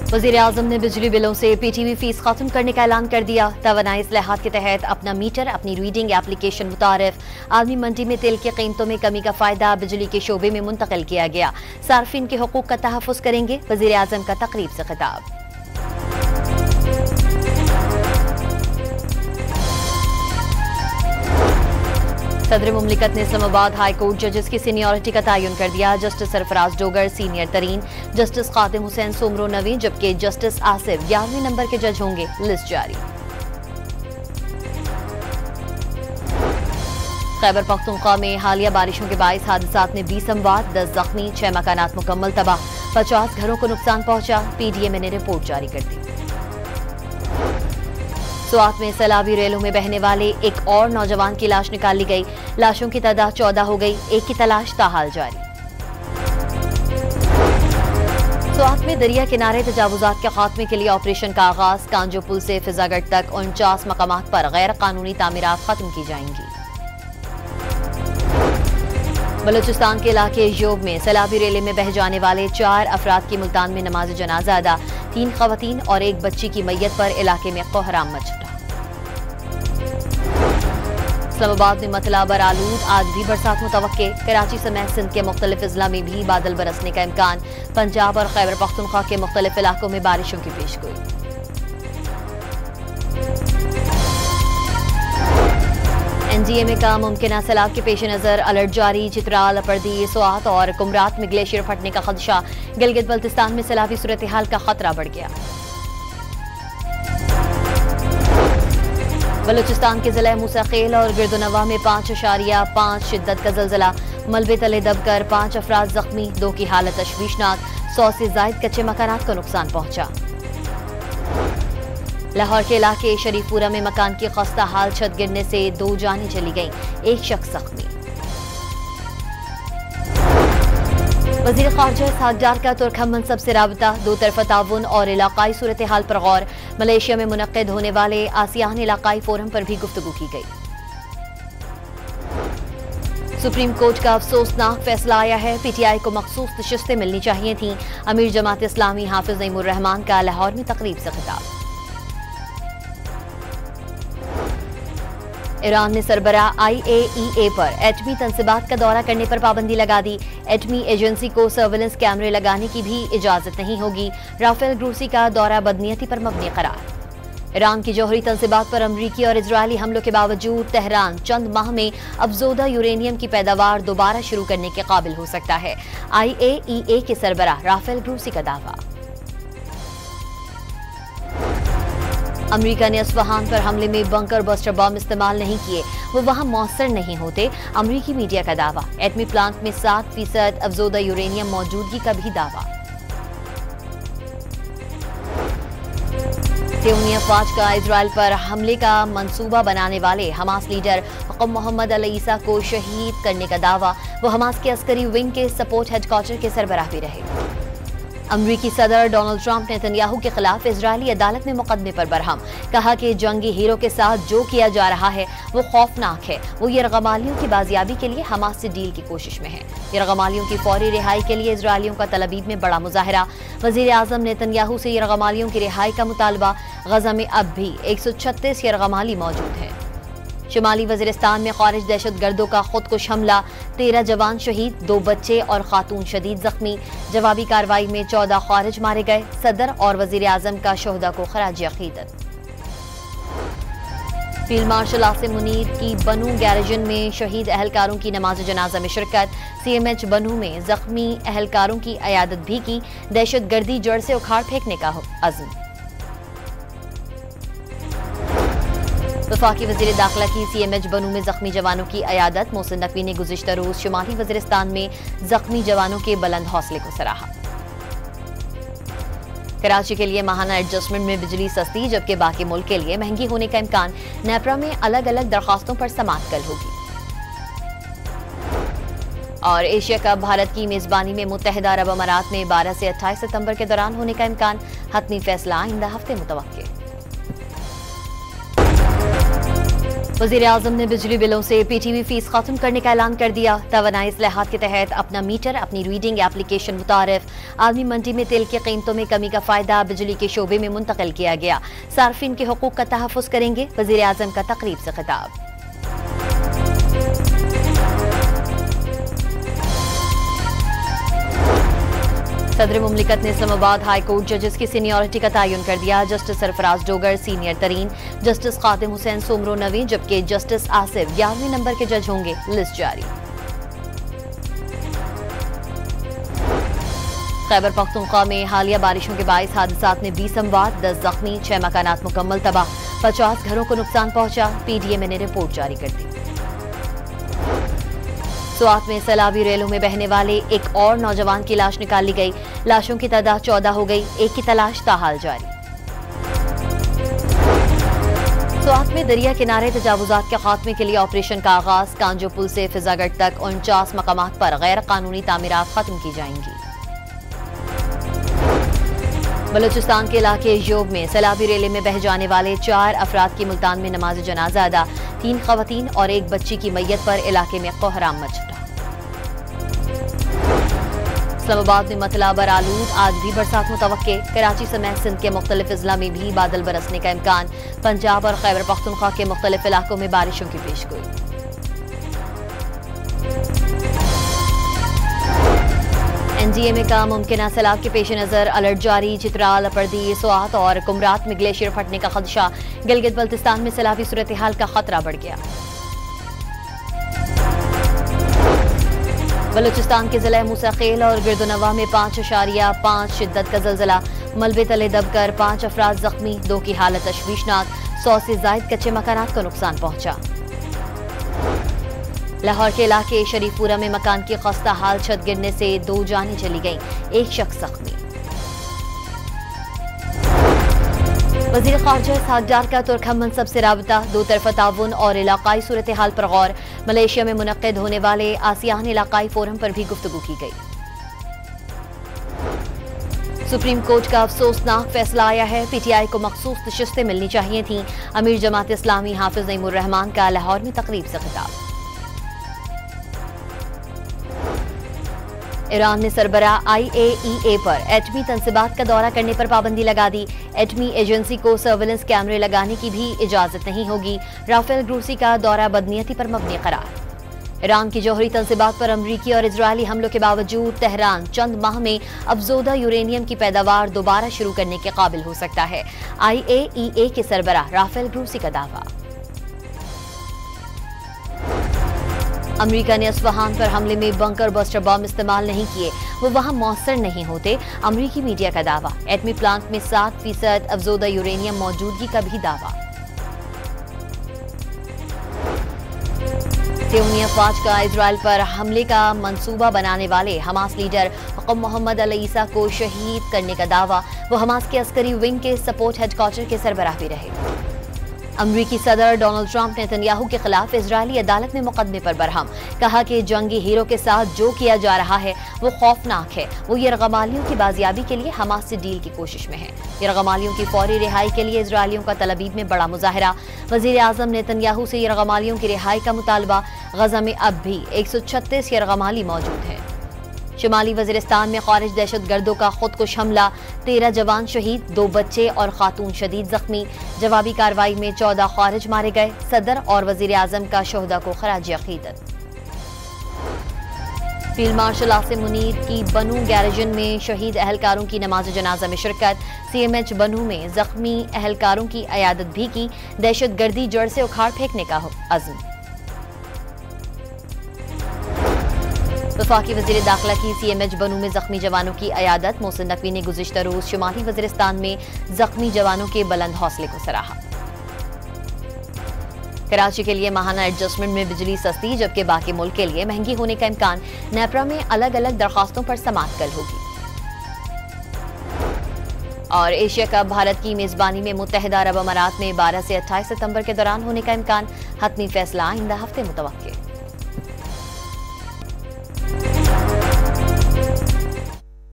वज़ीर आज़म ने बिजली बिलों से PTV फीस खत्म करने का ऐलान कर दिया। तवानाई इस्लाहात के तहत अपना मीटर, अपनी रीडिंग एप्लीकेशन मुतारिफ। आलमी मंडी में तेल की कीमतों में कमी का फायदा बिजली के शोबे में मुंतकिल किया गया। सार्फिन के हुकूक का तहफ़्फ़ुज़ करेंगे, वज़ीर आज़म का तकरीब से खिताब। सदर मुमलिकत ने इस्लामाबाद हाई कोर्ट जजेस की सीनियरिटी का तयन कर दिया। जस्टिस सरफराज डोगर सीनियर तरीन, जस्टिस खादिम हुसैन सोमरो नवी, जबकि जस्टिस आसिफ 11वें नंबर के जज होंगे। लिस्ट जारी। खैबर पख्तूनख्वा में हालिया बारिशों के बाइस हादसात में 20 अमवात, 10 जख्मी, 6 मकानात मुकम्मल तबाह, 50 घरों को नुकसान पहुंचा। PDMA ने रिपोर्ट जारी कर दी। स्वात में सैलाबी रेलों में बहने वाले एक और नौजवान की लाश निकाली गई। लाशों की तादाद 14 हो गई। एक की तलाश ताहाल जारी। स्वात में दरिया किनारे तजावुजात के खात्मे के लिए ऑपरेशन का आगाज। कांजो पुल से फिजागढ़ तक 49 मकामात पर गैर कानूनी तामीरात खत्म की जाएंगी। बलूचिस्तान के इलाके योब में सैलाबी रेले में बह जाने वाले 4 अफराद की मुल्तान में नमाज जनाजा अदा। 3 खवातीन और एक बच्ची की मैयत पर इलाके में कोहराम मच उठा। इस्लामाबाद में मतला बरालूद, आज भी बरसात मुतवक्के। कराची समेत सिंध के मुख्तलिफ अजला में भी बादल बरसने का इम्कान। पंजाब और खैबर पख्तूनख्वा के मुख्तलिफ इलाकों में बारिशों की पेशगोई। NDMA का मुमकिन सैलाब के पेश नजर अलर्ट जारी। चित्राल, अपरदीर, स्वात और कुमरात में ग्लेशियर फटने का खदशा। गिलगित बल्तिस्तान में सैलाबी सूरत हाल का खतरा बढ़ गया। बलूचिस्तान के जिला मूसाखेल और गिरदोनवा में 5.5 शिद्दत का जलजला। मलबे तले दबकर 5 अफराद जख्मी, 2 की हालत तशवीशनाक। 100 से जायद कच्चे मकानात को नुकसान पहुंचा। लाहौर के इलाके शरीफपुरा में मकान की खस्ता हाल छत गिरने से 2 जानें चली गईं, 1 शख्स जख्मी। वज़ीर ख़ारजा इसहाक़ डार का तुर्क मनसब से राबता। 2 तरफ़ा ताउन और इलाक़ाई सूरत हाल पर गौर। मलेशिया में मुनक़्क़िद होने वाले आसियान इलाक़ाई फोरम पर भी गुफ्तगू की गई। सुप्रीम कोर्ट का अफसोसनाक फैसला आया है। PTI को मखसूस नशिस्तें मिलनी चाहिए थीं। अमीर जमात इस्लामी हाफिज नईमुर रहमान का लाहौर में तकरीब से खिताब। ईरान ने सरबराह IAEA पर एटमी तनसीबात का दौरा करने पर पाबंदी लगा दी। एटमी एजेंसी को सर्विलेंस कैमरे लगाने की भी इजाजत नहीं होगी। राफेल ग्रूसी का दौरा बदनीयती पर मबनी करार। ईरान की जौहरी तनसीबात पर अमरीकी और इजरायली हमलों के बावजूद तेहरान चंद माह में अफजोदा यूरेनियम की पैदावार दोबारा शुरू करने के काबिल हो सकता है। IAEA के सरबराह राफेल ग्रूसी का दावा। अमेरिका ने अस्फहान पर हमले में बंकर बस्टर बम इस्तेमाल नहीं किए, वो वहां मौसर नहीं होते। अमेरिकी मीडिया का दावा। एटमी प्लांट में 7% अफजोदा यूरेनियम मौजूदगी का भी दावा। सियोनी अफवाज का इजराइल पर हमले का मंसूबा बनाने वाले हमास लीडर हुक्म मोहम्मद अल ईसा को शहीद करने का दावा। वो हमास के अस्करी विंग के सपोर्ट हेडक्वार्टर के सरबराह भी रहे। अमरीकी सदर डोनाल्ड ट्रंप नेतन्याहू के खिलाफ इजरायली अदालत में मुकदमे पर बरहम। कहा कि जंगी हीरो के साथ जो किया जा रहा है वो खौफनाक है। वो यरगमालियों की बाजियाबी के लिए हमास से डील की कोशिश में है। यरगमालियों की फौरी रिहाई के लिए इजरायलियों का तलबीब में बड़ा मुजाहरा। वजीर आजम नेतन्याहू से यरगमालियों की रिहाई का मुतालबा। गजा में अब भी 136 यरगमाली मौजूद हैं। शुमाली वजीरिस्तान में खारिज दहशतगर्दों का खुदकुश हमला। 13 जवान शहीद, 2 बच्चे और खातून शदीद जख्मी। जवाबी कार्रवाई में 14 खारिज मारे गए। सदर और वजीर आजम का शोहदा को खराज अकीदत। फील्ड मार्शल आसिम मुनीर की बनू गैरेजन में शहीद अहलकारों की नमाज जनाजा में शिरकत। CMH बनू में जख्मी अहलकारों की अयादत भी की। दहशतगर्दी जड़ से उखाड़ फेंकने का अज़्म। वफाकी वज़ीर दाखिला की CMH बनू में जख्मी जवानों की अयादत। मोहसिन नकवी ने गुज़िश्ता रोज शुमाली वज़ीरिस्तान में जख्मी जवानों के बुलंद हौसले को सराहा। कराची के लिए माहाना एडजस्टमेंट में बिजली सस्ती, जबकि बाकी मुल्क के लिए महंगी होने का इम्कान। नेपरा में अलग अलग दरखास्तों पर समाअत कल होगी। और एशिया कप भारत की मेजबानी में मुत्तहिदा अरब अमारात में 12 से 28 सितंबर के दौरान होने का इम्कान। हतमी फैसला आइंदा हफ्ते मुतवक्किल। वज़ीर आज़म ने बिजली बिलों से PTV फीस खत्म करने का ऐलान कर दिया। तवानाई इस्लाहात के तहत अपना मीटर, अपनी रीडिंग एप्लीकेशन मुतारिफ। आलमी मंडी में तेल की कीमतों में कमी का फायदा बिजली के शोबे में मुंतकिल किया गया। सार्फिन के हुकूक का तहफ़्फ़ुज़ करेंगे, वज़ीर आज़म का तकरीब से खिताब। सदर मुमलिकत ने इस्लामाबाद हाई कोर्ट जजेस की सीनियरिटी का तयन कर दिया। जस्टिस सरफराज डोगर सीनियर तरीन, जस्टिस खादिम हुसैन सोमरो नवी, जबकि जस्टिस आसिफ 11वें नंबर के जज होंगे। लिस्ट जारी। खैबर पख्तूनख्वा में हालिया बारिशों के बाइस हादसात में 20 अमवात, 10 जख्मी, 6 मकानात मुकम्मल तबाह, 50 घरों को नुकसान पहुंचा। PDMA ने रिपोर्ट जारी कर दी। स्वात में सैलाबी रेलों में बहने वाले एक और नौजवान की लाश निकाली गई। लाशों की तादाद 14 हो गई। एक की तलाश ताहाल जारी। स्वात में दरिया किनारे तजावुजात के खात्मे के लिए ऑपरेशन का आगाज। कांजो पुल से फिजागढ़ तक 49 मकामात पर गैर कानूनी तामीरात खत्म की जाएंगी। बलूचिस्तान के इलाके योब में सैलाबी रेले में बह जाने वाले 4 अफराद की मुल्तान में नमाज जनाजा अदा। 3 खवातीन और एक बच्ची की मैयत पर इलाके में कोहराम मच उठा। इस्लामाबाद में मतला बरालूद, आज भी बरसात मुतवक्के। कराची समेत सिंध के मुख्तलिफ अजला में भी बादल बरसने का इम्कान। पंजाब और खैबर पख्तूनख्वा के मुख्तलिफ इलाकों में बारिशों की पेशगोई। NDMA का मुमकिन सैलाब के पेश नजर अलर्ट जारी। चित्राल, अपरदी, स्वात और कुमरात में ग्लेशियर फटने का खदशा। गिलगित बल्तिस्तान में सैलाबी सूरत हाल का खतरा बढ़ गया। बलूचिस्तान के जिला मूसाखेल और गिरदोनवा में 5.5 शिद्दत का जलजला। मलबे तले दबकर 5 अफराद जख्मी, 2 की हालत तशवीशनाक। 100 से जायद कच्चे मकानात को नुकसान पहुंचा। लाहौर के इलाके शरीफपुरा में मकान की खस्ता हाल छत गिरने से 2 जानें चली गईं, 1 शख्स जख्मी। वज़ीर ख़ारजा इसहाक़ डार का तुर्क मनसब से राबता। 2 तरफ़ा ताउन और इलाक़ाई सूरत हाल पर गौर। मलेशिया में मुनक़्क़िद होने वाले आसियान इलाक़ाई फोरम पर भी गुफ्तगू की गई। सुप्रीम कोर्ट का अफसोसनाक फैसला आया है। PTI को मखसूस नशिस्तें मिलनी चाहिए थीं। अमीर जमात इस्लामी हाफिज नईमुर रहमान का लाहौर में तकरीब से खिताब। ईरान ने सरबरा IAEA पर एटमी तनसीबात का दौरा करने पर पाबंदी लगा दी। एटमी एजेंसी को सर्विलेंस कैमरे लगाने की भी इजाजत नहीं होगी। राफेल ग्रूसी का दौरा बदनीयती पर मबनी करार। ईरान की जौहरी तनसीबात पर अमरीकी और इजरायली हमलों के बावजूद तेहरान चंद माह में अफजोदा यूरेनियम की पैदावार दोबारा शुरू करने के काबिल हो सकता है। IAEA के सरबरा राफेल ग्रूसी का दावा। अमेरिका ने अस्फहान पर हमले में बंकर बस्टर बम इस्तेमाल नहीं किए, वो वहां मौसर नहीं होते। अमेरिकी मीडिया का दावा। एटमी प्लांट में 7% अफजोदा यूरेनियम मौजूदगी का भी दावा। सियोनी अफवाज का इजराइल पर हमले का मंसूबा बनाने वाले हमास लीडर हुक्म मोहम्मद अल ईसा को शहीद करने का दावा। वो हमास के अस्करी विंग के सपोर्ट हेडक्वार्टर के सरबराह भी रहे। अमरीकी सदर डोनाल्ड ट्रंप ने नेतन्याहू के खिलाफ इजरायली अदालत में मुकदमे पर बरहम। कहा कि जंगी हीरो के साथ जो किया जा रहा है वो खौफनाक है। वो यरगमालियों की बाजियाबी के लिए हमास से डील की कोशिश में है। यरगमालियों की फौरी रिहाई के लिए इजरायलियों का तलबीब में बड़ा मुजाहरा। वजीर आजम नेतन्याहू से यरगमालियों की रिहाई का मुतालबा। गजा में अब भी 136 यरगमाली मौजूद हैं। शुमाली वजीरिस्तान में खारिज दहशतगर्दों का खुदकुश हमला। 13 जवान शहीद, 2 बच्चे और खातून शदीद जख्मी। जवाबी कार्रवाई में 14 खारिज मारे गए। सदर और वजीर आजम का शोहदा को खराज अकीदत। फील्ड मार्शल आसिम मुनीर की बनू गैरेजन में शहीद अहलकारों की नमाज जनाजा में शिरकत। CMH बनू में जख्मी अहलकारों की अयादत भी की। दहशतगर्दी जड़ से उखाड़ फेंकने का अज़्म। वफाकी वजीर दाखिला की CMH बनू में जख्मी जवानों की अयादत। मोहसिन नकवी ने गुज़िश्ता रोज शुमाली वजीरिस्तान में जख्मी जवानों के बुलंद हौसले को सराहा। कराची के लिए माहाना एडजस्टमेंट में बिजली सस्ती, जबकि बाकी मुल्क के लिए महंगी होने का इम्कान। नेपरा में अलग अलग दरखास्तों पर समाअत कल होगी। और एशिया कप भारत की मेजबानी में मुत्तहिदा अरब अमारात में 12 से 28 सितंबर के दौरान होने का इम्कान। हतमी फैसला आइंदा हफ्ते मुतवक्किल।